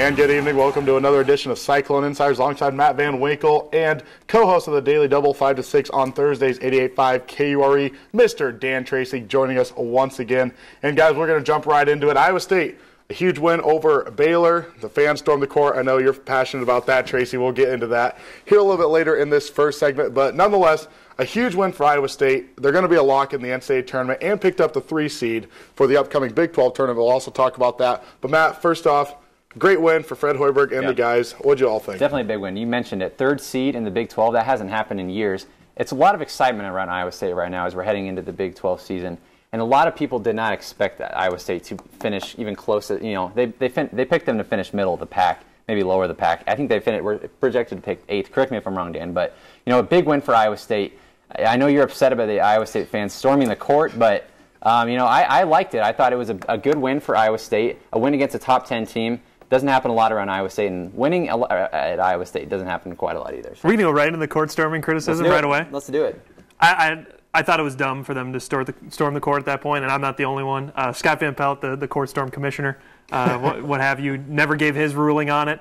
And good evening. Welcome to another edition of Cyclone InCYders alongside Matt Van Winkle and co-host of the Daily Double 5 to 6 on Thursdays, 88.5 KURE, Mr. Dan Tracy, joining us once again. And guys, we're going to jump right into it. Iowa State, a huge win over Baylor. The fans stormed the court. I know you're passionate about that, Tracy. We'll get into that here a little bit later in this first segment. But nonetheless, a huge win for Iowa State. They're going to be a lock in the NCAA tournament and picked up the 3 seed for the upcoming Big 12 tournament. We'll also talk about that. But Matt, first off, great win for Fred Hoiberg and the guys. What'd you all think? Definitely a big win. You mentioned it. 3rd seed in the Big 12. That hasn't happened in years. It's a lot of excitement around Iowa State right now as we're heading into the Big 12 season. And a lot of people did not expect that Iowa State to finish even close to, they picked them to finish middle of the pack, maybe lower the pack. I think we're projected to pick 8th. Correct me if I'm wrong, Dan. But, a big win for Iowa State. I know you're upset about the Iowa State fans storming the court, but, I liked it. I thought it was a good win for Iowa State, a win against a top 10 team. Doesn't happen a lot around Iowa State, and winning at Iowa State doesn't happen quite a lot either. So. We're going to go right into the court storming criticism right away? Let's do it. I thought it was dumb for them to storm the court at that point, and I'm not the only one. Scott Van Pelt, the court storm commissioner, what have you, never gave his ruling on it.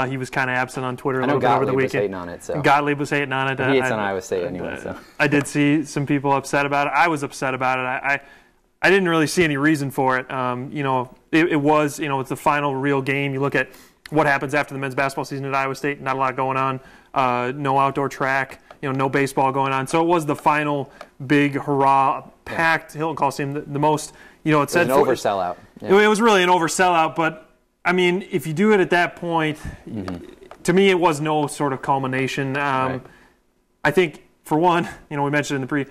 He was kind of absent on Twitter a little bit over the weekend. Hating on it, so. Gottlieb was hating on it. He hates on Iowa State anyway. So. I did see some people upset about it. I was upset about it. I didn't really see any reason for it. It was, it's the final real game. You look at what happens after the men's basketball season at Iowa State, not a lot going on, no outdoor track, no baseball going on. So it was the final big hurrah, packed Hilton Coliseum, the most, it said. It was an oversellout. Yeah. It was really an oversellout, but, I mean, if you do it at that point, to me it was no sort of culmination. Right. I think, for one, we mentioned in the pre,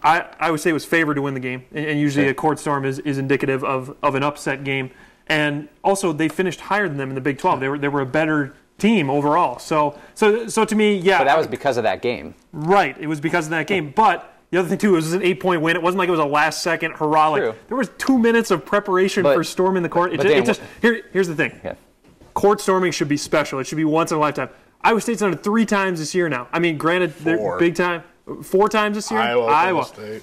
I would say it was favored to win the game, and usually a court storm is indicative of an upset game. And also, they finished higher than them in the Big 12. They were a better team overall. So to me, yeah. But that was because of that game. Right. It was because of that game. But the other thing, too, it was an 8-point win. It wasn't like it was a last-second hurrah. True. There was 2 minutes of preparation for storming the court. Here's the thing. Yeah. Court storming should be special. It should be once in a lifetime. Iowa State's done it 3 times this year now. I mean, granted, they're big time. 4 times this year? Iowa State.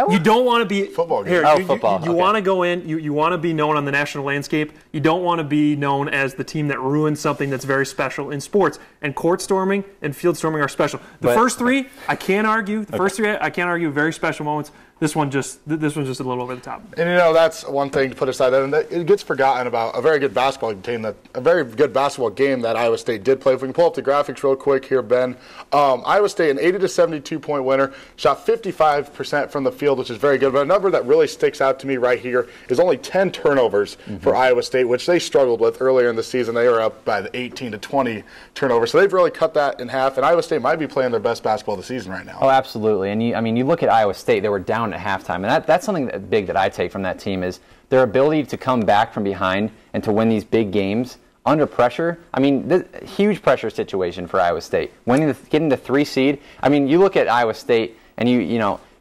You don't want to be football game. Here, football. You want to go in. You want to be known on the national landscape. You don't want to be known as the team that ruins something that's very special in sports. And court storming and field storming are special. The first 3, I can't argue. First 3, I can't argue. Very special moments. This one's just a little over the top. And that's one thing to put aside. And it gets forgotten about a very good basketball team, a very good basketball game that Iowa State did play. If we can pull up the graphics real quick here, Ben. Iowa State, an 80 to 72-point winner, shot 55% from the field, which is very good. But a number that really sticks out to me right here is only 10 turnovers for Iowa State, which they struggled with earlier in the season. They were up by the 18 to 20 turnovers. So they've really cut that in half. And Iowa State might be playing their best basketball of the season right now. Oh, absolutely. And you look at Iowa State, they were down at halftime. And that's something big that I take from that team is their ability to come back from behind and to win these big games under pressure. I mean, huge pressure situation for Iowa State. Getting the 3 seed. I mean, you look at Iowa State and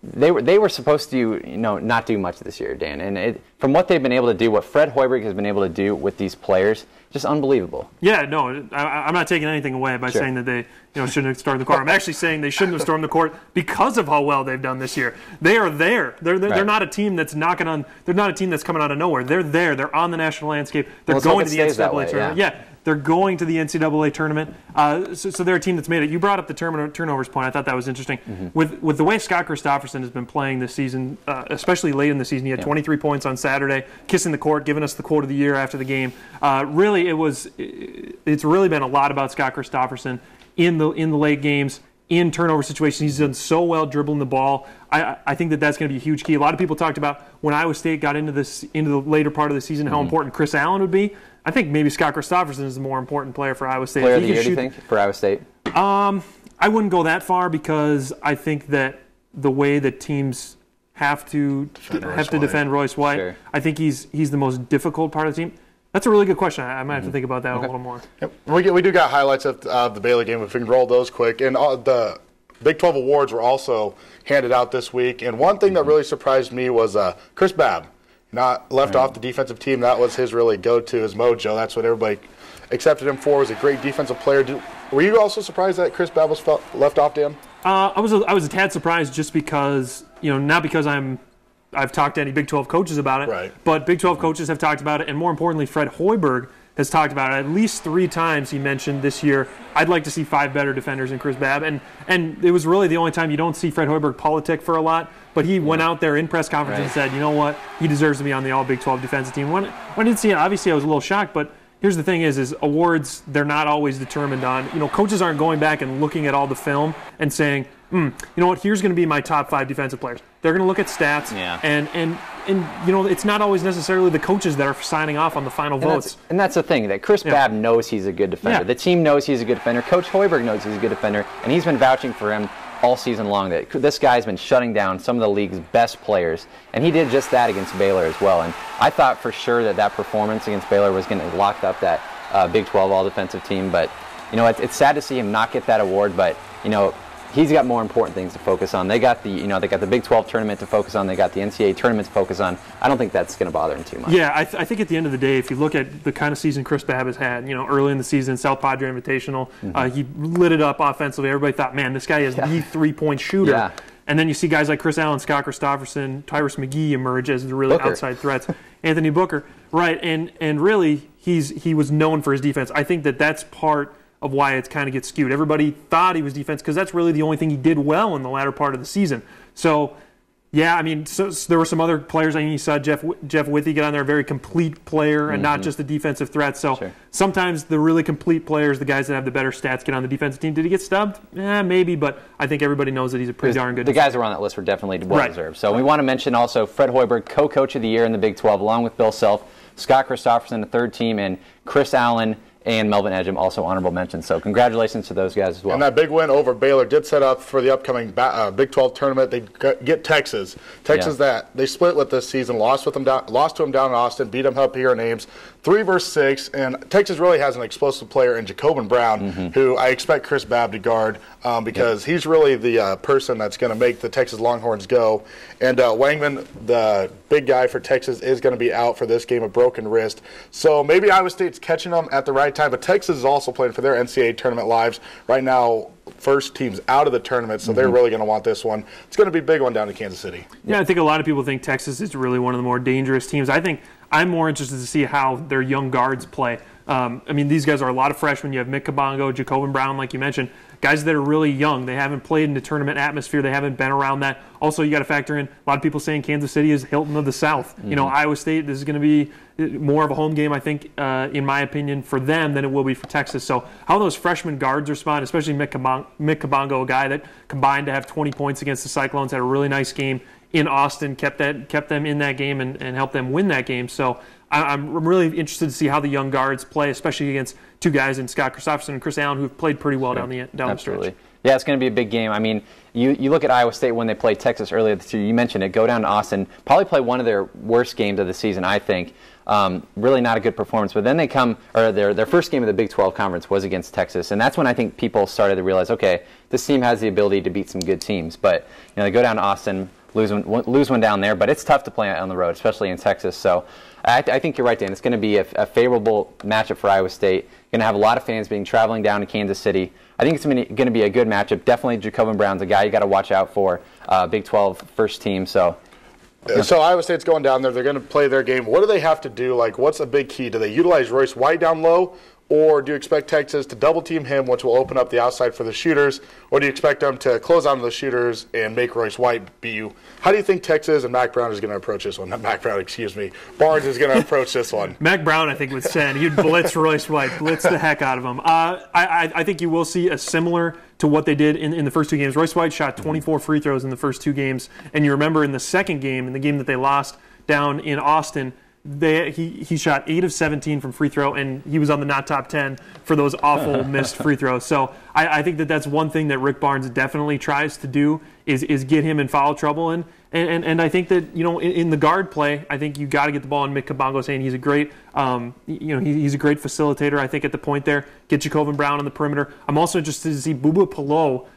they were supposed to not do much this year, Dan. And from what they've been able to do, what Fred Hoiberg has been able to do with these players, just unbelievable. Yeah, no, I'm not taking anything away by saying that they shouldn't have stormed the court. I'm actually saying they shouldn't have stormed the court because of how well they've done this year. They are there. They're not a team that's knocking on. They're not a team that's coming out of nowhere. They're there. They're on the national landscape. They're going to the NCAA tournament. Yeah. They're going to the NCAA tournament. So they're a team that's made it. You brought up the turnovers point. I thought that was interesting. With the way Scott Christopherson has been playing this season, especially late in the season, he had 23 points on Saturday, kissing the court, giving us the quote of the year after the game. Really, it's really been a lot about Scott Christopherson in the late games, in turnover situations. He's done so well dribbling the ball. I think that's going to be a huge key. A lot of people talked about when Iowa State got into the later part of the season how important Chris Allen would be. I think maybe Scott Christopherson is the more important player for Iowa State. Player of the year, do you think, for Iowa State? I wouldn't go that far because I think that the way that teams have to defend Royce White, I think he's the most difficult part of the team. That's a really good question. I might have to think about that a little more. Yep. We do got highlights of the Baylor game if we can roll those quick. And the Big 12 awards were also handed out this week. And one thing that really surprised me was Chris Babb. Not left off the defensive team. That was his really go-to, his mojo. That's what everybody accepted him for. Was a great defensive player. Were you also surprised that Chris Babb was left off, Dan? I was a tad surprised just because, not because I've talked to any Big 12 coaches about it, but Big 12 coaches have talked about it, and more importantly, Fred Hoiberg has talked about it. At least 3 times he mentioned this year, I'd like to see 5 better defenders than Chris Babb. And it was really the only time you don't see Fred Hoiberg politic for a lot. But he went out there in press conference and said, you know what, he deserves to be on the All-Big 12 defensive team. When I didn't see it, obviously I was a little shocked, but here's the thing is awards, they're not always determined on, coaches aren't going back and looking at all the film and saying, you know what, here's going to be my top 5 defensive players. They're going to look at stats, and it's not always necessarily the coaches that are signing off on the final votes. And that's the thing, that Chris Babb knows he's a good defender. The team knows he's a good defender. Coach Hoiberg knows he's a good defender, and he's been vouching for him all season long. That this guy's been shutting down some of the league's best players, and he did just that against Baylor as well. And I thought for sure that performance against Baylor was going to lock up that Big 12 all-defensive team. But it's sad to see him not get that award. But he's got more important things to focus on. They got the Big 12 tournament to focus on. They got the NCAA tournament to focus on. I don't think that's going to bother him too much. Yeah, I think at the end of the day, if you look at the kind of season Chris Babb has had, early in the season, South Padre Invitational, he lit it up offensively. Everybody thought, man, this guy is the 3-point shooter. Yeah. And then you see guys like Chris Allen, Scott Christopherson, Tyrus McGee emerge as the really outside threats. Anthony Booker, right? And really, he was known for his defense. I think that's part of why it kind of gets skewed. Everybody thought he was defense because that's really the only thing he did well in the latter part of the season. So, yeah, I mean, so there were some other players. I mean, you saw Jeff Withey get on there, a very complete player and not just a defensive threat. So sometimes the really complete players, the guys that have the better stats, get on the defensive team. Did he get stubbed? Maybe, but I think everybody knows that he's a pretty darn good defender. The guys who are on that list were definitely well-deserved. So we want to mention also Fred Hoiberg, co-coach of the year in the Big 12, along with Bill Self, Scott Christopherson, the third team, and Chris Allen and Melvin Edgem, also honorable mention. So congratulations to those guys as well. And that big win over Baylor did set up for the upcoming Big 12 tournament. They get Texas. That they split with this season, lost to them down in Austin, beat them up here in Ames, 3-6. And Texas really has an explosive player in Jacobin Brown, who I expect Chris Babb to guard because he's really the person that's going to make the Texas Longhorns go. And Wangman, the big guy for Texas, is going to be out for this game, a broken wrist. So maybe Iowa State's catching them at the right time, but Texas is also playing for their NCAA tournament lives. Right now, first team's out of the tournament, so they're really going to want this one. It's going to be a big one down in Kansas City. Yeah, I think a lot of people think Texas is really one of the more dangerous teams. I think I'm more interested to see how their young guards play. I mean, these guys are a lot of freshmen. You have Mick Kabongo, Jacobin Brown, like you mentioned, guys that are really young. They haven't played in the tournament atmosphere. They haven't been around that. Also, you got to factor in, a lot of people saying Kansas City is Hilton of the South. Iowa State, this is going to be more of a home game, I think, in my opinion, for them than it will be for Texas. So how those freshman guards respond, especially Mick Kabongo, a guy that combined to have 20 points against the Cyclones, had a really nice game in Austin, kept them in that game and helped them win that game. So I'm really interested to see how the young guards play, especially against two guys in Scott Christopherson and Chris Allen, who've played pretty well down the stretch. Yeah, it's going to be a big game. I mean, you look at Iowa State when they played Texas earlier this year. You mentioned it. Go down to Austin, probably play one of their worst games of the season, I think. Really not a good performance. But then they their first game of the Big 12 Conference was against Texas, and that's when I think people started to realize, okay, this team has the ability to beat some good teams. But they go down to Austin, lose one down there, but it's tough to play on the road, especially in Texas. So I think you're right, Dan. It's going to be a favorable matchup for Iowa State. Going to have a lot of fans traveling down to Kansas City. I think it's going to be a good matchup. Definitely Jacobin Brown's a guy you got to watch out for, Big 12 first team. So Iowa State's going down there. They're going to play their game. What do they have to do? Like, what's a big key? Do they utilize Royce White down low? Or do you expect Texas to double-team him, which will open up the outside for the shooters? Or do you expect them to close on the shooters and make Royce White beat you? How do you think Texas and Mac Brown is going to approach this one? Not Mac Brown, excuse me. Barnes is going to approach this one. Mac Brown, I think, would send. He'd blitz Royce White, blitz the heck out of him. I think you will see a similar to what they did in the first two games. Royce White shot 24 free throws in the first two games. And you remember in the second game, in the game that they lost down in Austin, he shot 8 of 17 from free throw, and he was on the not top 10 for those awful missed free throws. So I think that's one thing that Rick Barnes definitely tries to do is get him in foul trouble. And I think that in the guard play, I think you got to get the ball in Mick Kabongo's hand. He's a great he's a great facilitator. I think at the point there, get Jacobin Brown on the perimeter. I'm also interested to see Bouba Pillow.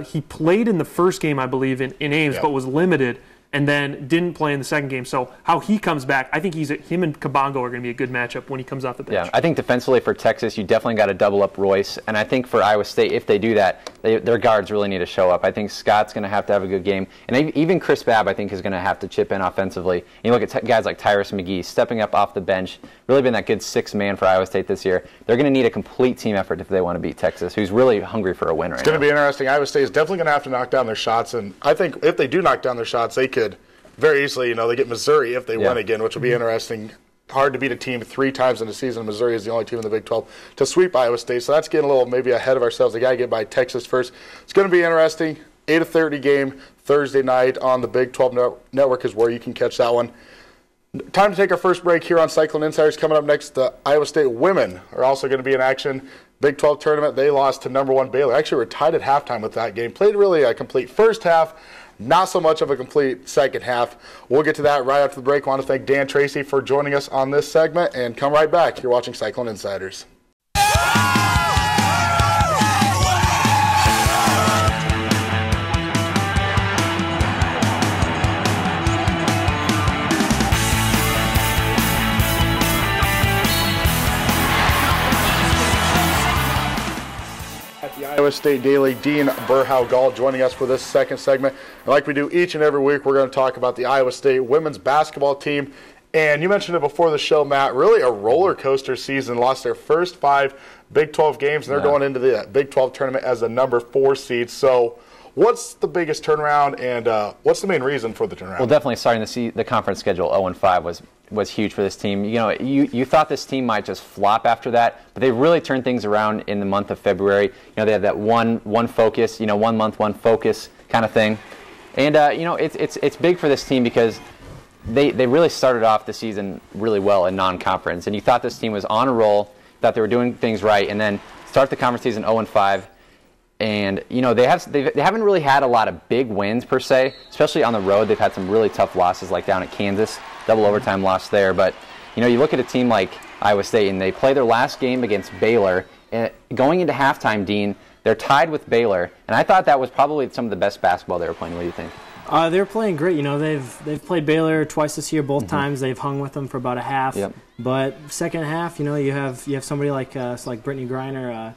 He played in the first game, I believe, in Ames, but was limited, and then didn't play in the second game. So how he comes back, I think him and Kabongo are going to be a good matchup when he comes off the bench. Yeah, I think defensively for Texas, you definitely got to double up Royce. And I think for Iowa State, if they do that, their guards really need to show up. I think Scott's going to have a good game. And even Chris Babb, I think, is going to have to chip in offensively. And you look at guys like Tyrus McGee stepping up off the bench, really been that good sixth man for Iowa State this year. They're going to need a complete team effort if they want to beat Texas, who's really hungry for a win right now. It's going to be interesting. Iowa State is definitely going to have to knock down their shots. And I think if they do knock down their shots, they could very easily, they get Missouri if they win again, which will be interesting. Hard to beat a team 3 times in a season. Missouri is the only team in the Big 12 to sweep Iowa State, so that's getting a little maybe ahead of ourselves. They got to get by Texas first. It's going to be interesting. 8:30 game Thursday night on the Big 12 Network is where you can catch that one. Time to take our first break here on Cyclone InCYders. Coming up next, the Iowa State women are also going to be in action. Big 12 tournament, they lost to number 1 Baylor. Actually, were tied at halftime with that game. Played really a complete first half. Not so much of a complete second half. We'll get to that right after the break. I want to thank Dan Tracy for joining us on this segment, and come right back. You're watching Cyclone InCYders. Iowa State Daily, Dean Burhow-Gall joining us for this second segment. And like we do each and every week, we're going to talk about the Iowa State women's basketball team. And you mentioned it before the show, Matt, really a roller coaster season. Lost their first 5 Big 12 games, and they're going into the Big 12 tournament as the number 4 seed. So what's the biggest turnaround, and what's the main reason for the turnaround? Well, definitely starting to see the conference schedule 0-5 was huge for this team. You thought this team might just flop after that, but they really turned things around in the month of February. They had that one focus, 1 month, one focus kind of thing. And it's big for this team because they really started off the season really well in non-conference, and you thought this team was on a roll, thought they were doing things right, and then start the conference season 0-5. And they haven't really had a lot of big wins per se, especially on the road. They've had some really tough losses, like down at Kansas, double overtime loss there. But you look at a team like Iowa State, and they play their last game against Baylor. And going into halftime, Dean, they're tied with Baylor, and I thought that was probably some of the best basketball they were playing. What do you think? They're playing great. They've played Baylor twice this year. Both times they've hung with them for about a half. Yep. But second half, you have somebody like Brittany Griner.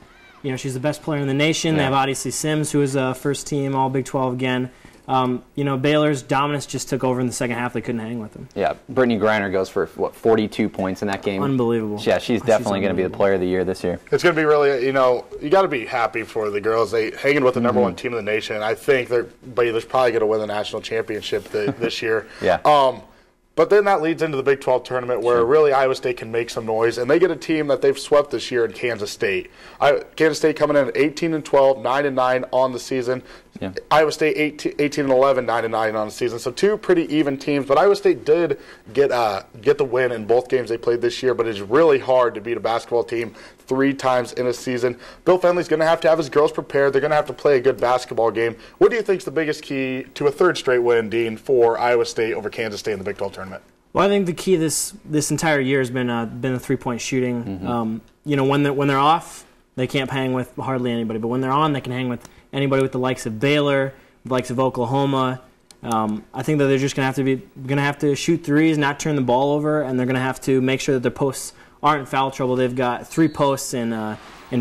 She's the best player in the nation. Yeah. They have Odyssey Sims, who is a first team All Big 12 again. Baylor's dominance just took over in the second half. They couldn't hang with them. Yeah, Brittany Griner goes for 42 points in that game. Unbelievable. Yeah, she's definitely going to be the player of the year this year. It's going to be really, you got to be happy for the girls. They hanging with the number 1 team in the nation. I think Baylor's probably going to win the national championship this year. Yeah. But then that leads into the Big 12 tournament where really Iowa State can make some noise, and they get a team that they've swept this year in Kansas State. Kansas State coming in at 18-12, 9-9 on the season. Yeah. Iowa State 18-11, 9-9 on the season. So 2 pretty even teams. But Iowa State did get the win in both games they played this year. But it's really hard to beat a basketball team 3 times in a season. Bill Fenley's going to have his girls prepared. They're going to have to play a good basketball game. What do you think is the biggest key to a 3rd straight win, Dean, for Iowa State over Kansas State in the Big 12 tournament? Well, I think the key this entire year has been the 3-point shooting. When they're off, they can't hang with hardly anybody. But when they're on, they can hang with anybody with the likes of Baylor, the likes of Oklahoma. I think that they're just going to have to shoot threes, not turn the ball over, and they're going to have to make sure that their posts aren't in foul trouble. They've got 3 posts in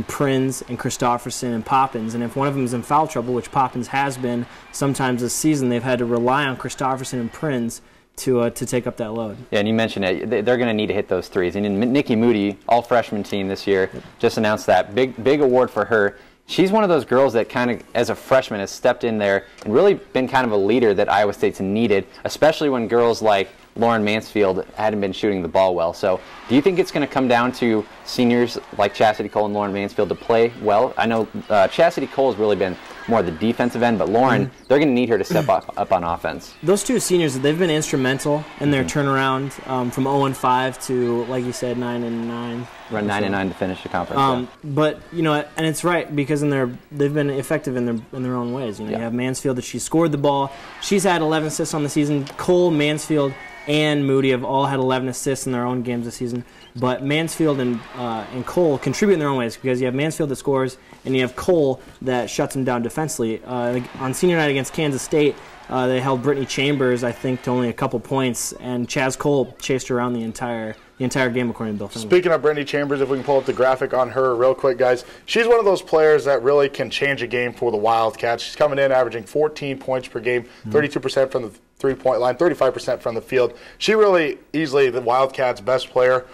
Prinz and Christofferson and Poppins, and if one of them is in foul trouble, which Poppins has been sometimes this season, they've had to rely on Christofferson and Prinz to take up that load. Yeah, and you mentioned it. They're going to need to hit those threes. And Nikki Moody, all-freshman team this year, just announced that. Big award for her. She's one of those girls that kind of, as a freshman, has stepped in there and really been kind of a leader that Iowa State's needed, especially when girls like Lauren Mansfield hadn't been shooting the ball well. So do you think it's going to come down to seniors like Chastity Cole and Lauren Mansfield to play well? I know Chastity Cole has really been more the defensive end, but Lauren, they're going to need her to step up on offense. Those 2 seniors, they've been instrumental in their turnaround from 0-5 to, like you said, 9-9. Run 9-9 to finish the conference. But and it's right because they've been effective in their own ways. You have Mansfield that she scored the ball. She's had 11 assists on the season. Cole, Mansfield, and Moody have all had 11 assists in their own games this season. But Mansfield and Cole contribute in their own ways because you have Mansfield that scores and you have Cole that shuts them down defensively. On senior night against Kansas State, they held Brittany Chambers, I think, to only a couple points, and Chaz Cole chased her around the entire the entire game, according to Bill Fenley. Speaking of Brittany Chambers, if we can pull up the graphic on her real quick, guys, she's one of those players that really can change a game for the Wildcats. She's coming in averaging 14 points per game, 32% from the three-point line, 35% from the field. She really easily the Wildcats' best player.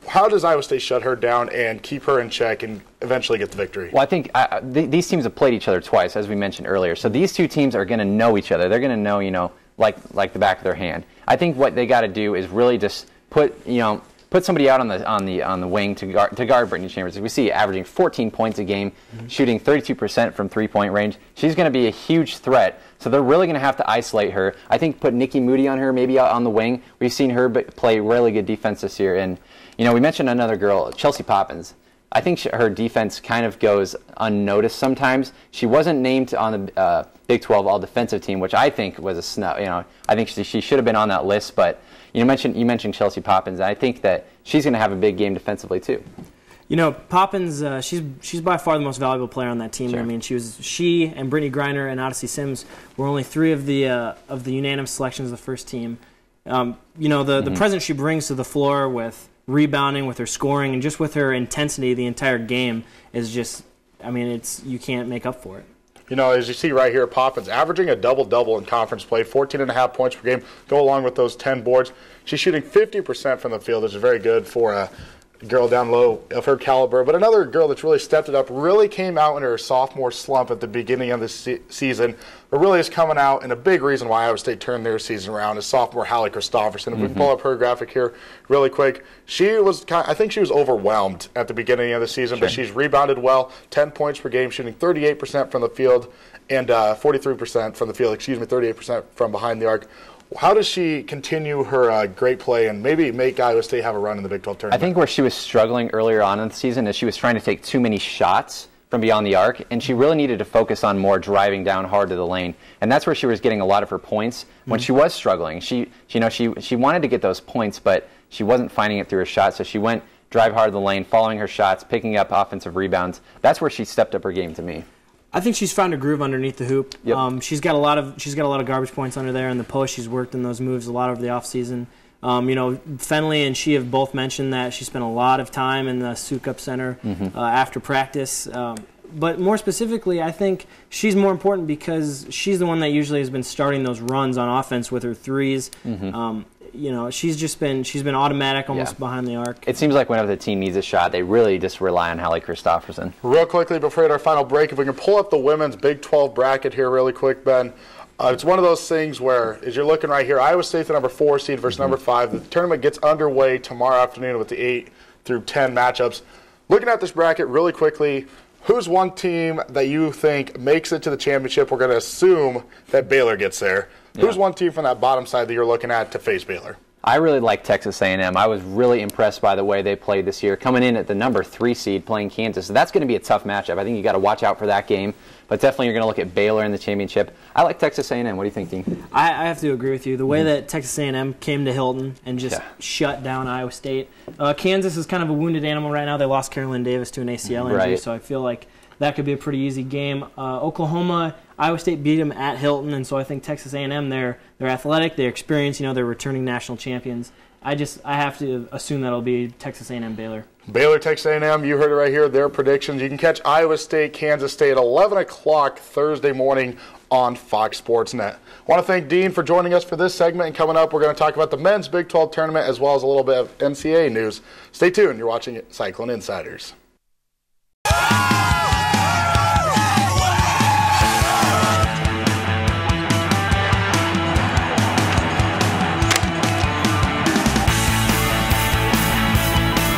How does Iowa State shut her down and keep her in check and eventually get the victory? Well, I think these teams have played each other twice, as we mentioned earlier. So these two teams are going to know each other. They're going to know, like the back of their hand. I think what they got to do is really just put somebody out on the wing to guard Brittany Chambers. As we see, averaging 14 points a game, shooting 32% from three-point range. She's going to be a huge threat. So they're really going to have to isolate her. I think put Nikki Moody on her, maybe out on the wing. We've seen her play really good defense this year. And we mentioned another girl, Chelsea Poppins. I think her defense kind of goes unnoticed sometimes. She wasn't named on the Big 12 All-Defensive Team, which I think was a snub. I think she should have been on that list. But you mentioned Chelsea Poppins, and I think that she's going to have a big game defensively too. Poppins, she's by far the most valuable player on that team. Sure. I mean, she and Brittany Griner and Odyssey Sims were only 3 of the unanimous selections of the first team. The presence she brings to the floor with rebounding, with her scoring, and just with her intensity the entire game is just, you can't make up for it. As you see right here, Poppins averaging a double-double in conference play, 14.5 points per game, go along with those 10 boards. She's shooting 50% from the field, which is very good for a girl down low of her caliber. But another girl that's really stepped it up, really came out in her sophomore slump at the beginning of the season, but really is coming out, and a big reason why Iowa State turned their season around is sophomore Hallie Christofferson. If we can pull up her graphic here really quick, I think she was overwhelmed at the beginning of the season, but she's rebounded well, 10 points per game, shooting 38% from the field and 43% from the field, 38% from behind the arc. How does she continue her great play and maybe make Iowa State have a run in the Big 12 tournament? I think where she was struggling earlier on in the season is she was trying to take too many shots from beyond the arc, and she really needed to focus on more driving down hard to the lane. And that's where she was getting a lot of her points when she was struggling. She wanted to get those points, but she wasn't finding it through her shot, so she went drive hard to the lane, following her shots, picking up offensive rebounds. That's where she stepped up her game to me. I think she's found a groove underneath the hoop. Yep. She's got a lot of garbage points under there in the post. She's worked in those moves a lot over the offseason. Fenley and she have both mentioned that she spent a lot of time in the Sukup Center after practice. But more specifically, I think she's more important because she's the one that usually has been starting those runs on offense with her threes. She's been automatic almost behind the arc. It seems like whenever the team needs a shot, they really just rely on Hallie Christofferson. Real quickly before we hit our final break, if we can pull up the women's Big 12 bracket here really quick, Ben. It's one of those things where, as you're looking right here, Iowa State's the number 4 seed versus number 5. The tournament gets underway tomorrow afternoon with the 8 through 10 matchups. Looking at this bracket really quickly, who's one team that you think makes it to the championship? We're going to assume that Baylor gets there. Who's one team from that bottom side that you're looking at to face Baylor? I really like Texas A&M. I was really impressed by the way they played this year, coming in at the number 3 seed playing Kansas. So that's going to be a tough matchup. I think you got to watch out for that game. But definitely you're going to look at Baylor in the championship. I like Texas A&M. What do you think, Dean? I have to agree with you. The way that Texas A&M came to Hilton and just shut down Iowa State. Kansas is kind of a wounded animal right now. They lost Carolyn Davis to an ACL injury, so I feel like that could be a pretty easy game. Oklahoma, Iowa State beat them at Hilton, and so I think Texas A&M, they're athletic, they're experienced, they're returning national champions. I have to assume that'll be Texas A&M Baylor. Baylor, Texas A&M, you heard it right here, their predictions. You can catch Iowa State, Kansas State at 11 o'clock Thursday morning on Fox Sports Net. I want to thank Dean for joining us for this segment, and coming up we're going to talk about the men's Big 12 tournament as well as a little bit of NCAA news. Stay tuned. You're watching Cyclone InCYders.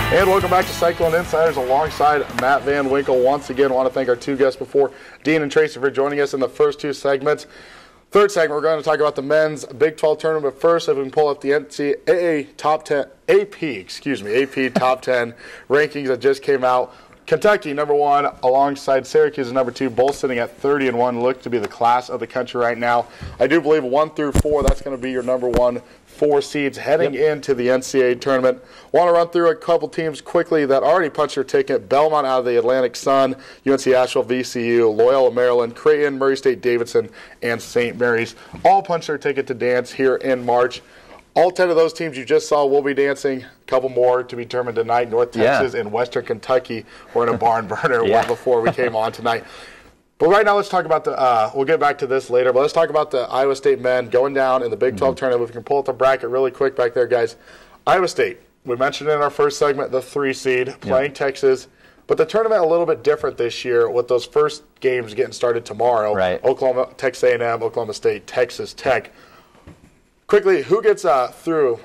And welcome back to Cyclone InCYders alongside Matt Van Winkle. Once again, I want to thank our two guests before, Dean and Tracy, for joining us in the first two segments. Third segment, we're going to talk about the men's Big 12 tournament. But first, if we can pull up the NCAA top 10, AP top 10 rankings that just came out. Kentucky, number 1, alongside Syracuse, number 2, both sitting at 30-1, look to be the class of the country right now. I do believe 1 through 4, that's going to be your number 1, 4 seeds heading into the NCAA tournament. Want to run through a couple teams quickly that already punched their ticket. Belmont out of the Atlantic Sun, UNC Asheville, VCU, Loyola Maryland, Creighton, Murray State Davidson, and St. Mary's all punched their ticket to dance here in March. All 10 of those teams you just saw will be dancing. A couple more to be determined tonight. North Texas and Western Kentucky were in a barn burner before we came on tonight. But right now, let's talk about the we'll get back to this later, but let's talk about the Iowa State men going down in the Big 12 tournament. If we can pull up the bracket really quick back there, guys. Iowa State, we mentioned in our first segment, the 3 seed, playing Texas. But the tournament a little bit different this year with those first games getting started tomorrow. Right. Oklahoma, Texas A&M, Oklahoma State, Texas Tech. Quickly, who gets through?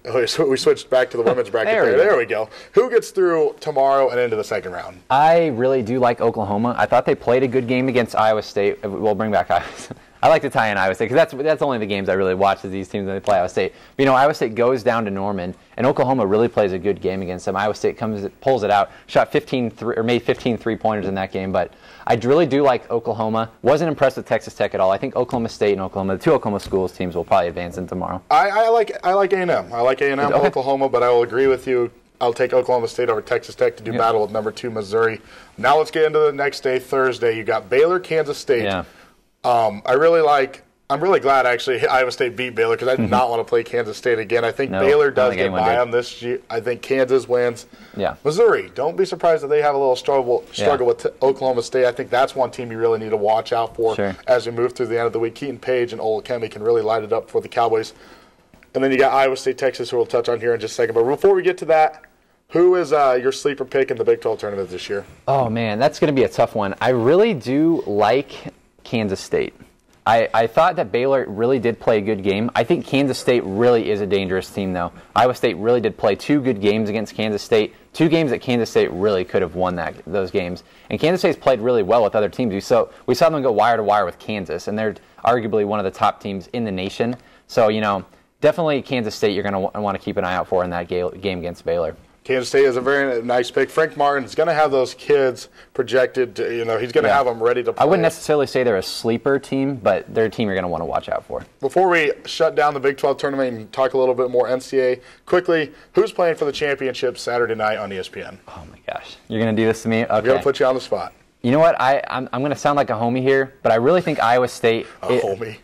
We switched back to the women's bracket there we go. Who gets through tomorrow and into the second round? I really do like Oklahoma. I thought they played a good game against Iowa State. We'll bring back Iowa State. I like to tie in Iowa State because that's only the games I really watch is these teams when they play Iowa State. But, Iowa State goes down to Norman, and Oklahoma really plays a good game against them. Iowa State pulls it out, shot 15 or made 15 3-pointers in that game. But I really do like Oklahoma. Wasn't impressed with Texas Tech at all. I think Oklahoma State and Oklahoma, the 2 Oklahoma schools teams, will probably advance in tomorrow. I like A&M. I like A&M Oklahoma, but I will agree with you. I'll take Oklahoma State over Texas Tech to do battle with number 2 Missouri. Now let's get into the next day, Thursday. You got Baylor, Kansas State. Yeah. I'm really glad, actually, Iowa State beat Baylor because I do not want to play Kansas State again. I think Baylor does get by on this year. I think Kansas wins. Yeah. Missouri, don't be surprised that they have a little struggle with Oklahoma State. I think that's one team you really need to watch out for as we move through the end of the week. Keaton Page and Olakemi can really light it up for the Cowboys. And then you got Iowa State, Texas, who we'll touch on here in just a second. But before we get to that, who is your sleeper pick in the Big 12 tournament this year? Oh, man, that's going to be a tough one. I really do like Kansas State. I thought that Baylor really did play a good game. I think Kansas State really is a dangerous team, though. Iowa State really did play 2 good games against Kansas State, 2 games that Kansas State really could have won those games. And Kansas State's played really well with other teams. We saw them go wire to wire with Kansas, and they're arguably one of the top teams in the nation. So, definitely Kansas State you're going to want to keep an eye out for in that game against Baylor. Kansas State is a very nice pick. Frank Martin's going to have those kids projected. He's going to have them ready to play. I wouldn't necessarily say they're a sleeper team, but they're a team you're going to want to watch out for. Before we shut down the Big 12 tournament and talk a little bit more NCAA, quickly, who's playing for the championship Saturday night on ESPN? Oh, my gosh. You're going to do this to me? Okay. I'm going to put you on the spot. You know what? I'm going to sound like a homie here, but I really think Iowa State. Homie?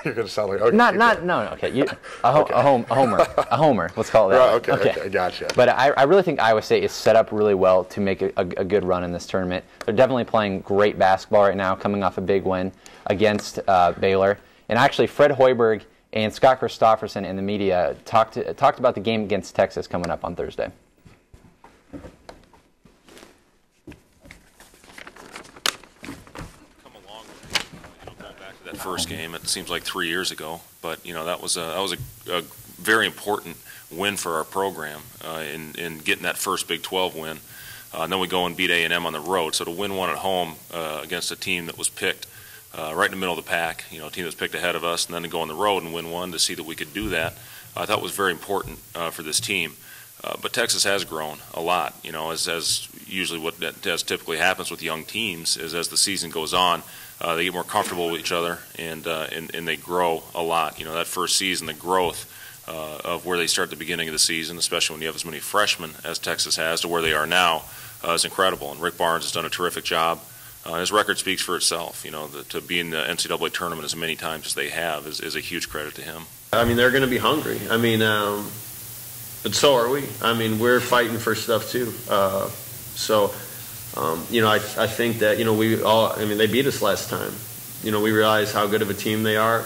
You're going to sound like okay. No. Okay, a homer. Let's call it that. Right, okay, gotcha. But I really think Iowa State is set up really well to make a good run in this tournament. They're definitely playing great basketball right now, coming off a big win against Baylor. And actually, Fred Hoiberg and Scott Christopherson in the media talked about the game against Texas coming up on Thursday. That first game, it seems like 3 years ago, but that was a very important win for our program in getting that first Big 12 win. And then we go and beat A&M on the road. So to win one at home against a team that was picked right in the middle of the pack, a team that was picked ahead of us, and then to go on the road and win one to see that we could do that, I thought was very important for this team. But Texas has grown a lot, as usually what typically happens with young teams is as the season goes on, they get more comfortable with each other and they grow a lot. That first season, the growth of where they start at the beginning of the season, especially when you have as many freshmen as Texas has to where they are now, is incredible. And Rick Barnes has done a terrific job. His record speaks for itself. To be in the NCAA tournament as many times as they have is a huge credit to him. They're going to be hungry. But so are we. We're fighting for stuff too. I think that, we all, they beat us last time. We realize how good of a team they are.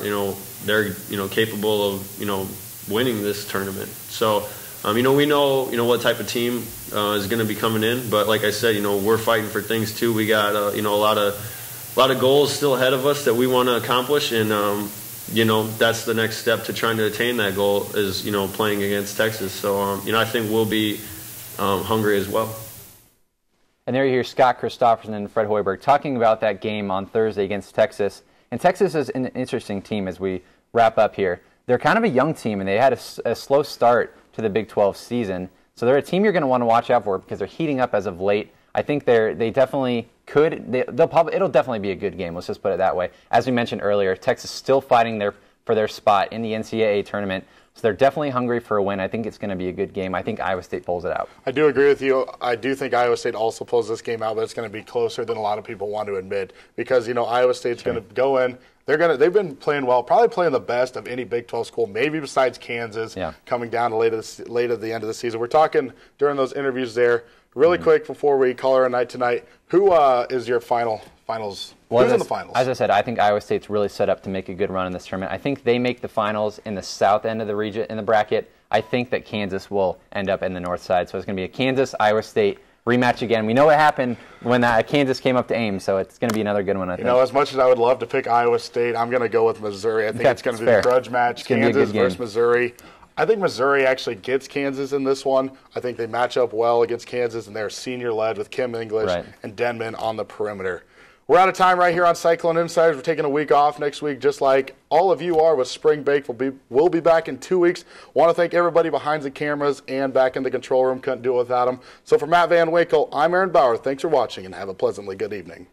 They're, capable of, winning this tournament. So, we know, what type of team is going to be coming in. But like I said, we're fighting for things too. We got, a lot of goals still ahead of us that we want to accomplish. And, that's the next step to trying to attain that goal is, playing against Texas. So, I think we'll be hungry as well. And there you hear Scott Christopherson and Fred Hoiberg talking about that game on Thursday against Texas. And Texas is an interesting team as we wrap up here. They're kind of a young team, and they had a slow start to the Big 12 season. So they're a team you're going to want to watch out for because they're heating up as of late. I think they definitely could. It'll definitely be a good game. Let's just put it that way. As we mentioned earlier, Texas still fighting for their spot in the NCAA tournament. So they're definitely hungry for a win. I think it's going to be a good game. I think Iowa State pulls it out. I do agree with you. I do think Iowa State also pulls this game out, but it's going to be closer than a lot of people want to admit because, Iowa State's going to go in. They've been playing well, probably playing the best of any Big 12 school, maybe besides Kansas, coming down to late at the end of the season. We're talking during those interviews there. Really quick before we call her a night tonight, who is your finals? Well, Who's in the finals? As I said, I think Iowa State's really set up to make a good run in this tournament. I think they make the finals in the south end of the region in the bracket. I think that Kansas will end up in the north side. So it's going to be a Kansas-Iowa State rematch again. We know what happened when Kansas came up to Ames, so it's going to be another good one, I think. As much as I would love to pick Iowa State, I'm going to go with Missouri. I think it's going to be a grudge match, Kansas versus Missouri. I think Missouri actually gets Kansas in this one. I think they match up well against Kansas, and they're senior-led with Kim English and Denman on the perimeter. We're out of time right here on Cyclone InCYders. We're taking a week off next week, just like all of you are with Spring Bake. We'll be back in 2 weeks. Want to thank everybody behind the cameras and back in the control room. Couldn't do it without them. So for Matt Van Winkle, I'm Aaron Bauer. Thanks for watching, and have a pleasantly good evening.